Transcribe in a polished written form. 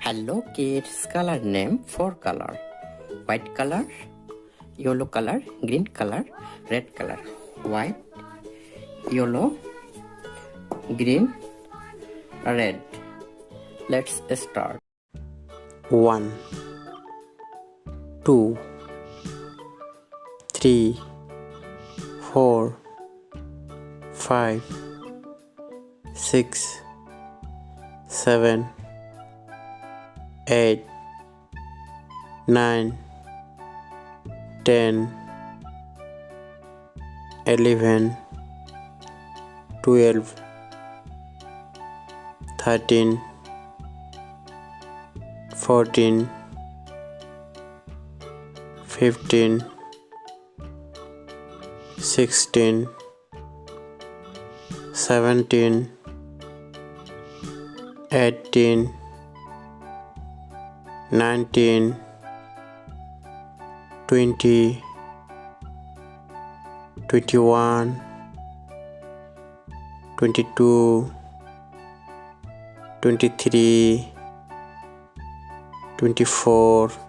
Hello kids, color name 4 color. White color, yellow color, green color, red color. White, yellow, green, red. Let's start. 1 2 3 4 5 6 7 8 9 10 11 12 13 14 15 16 17 18 19 20 21 22 23 24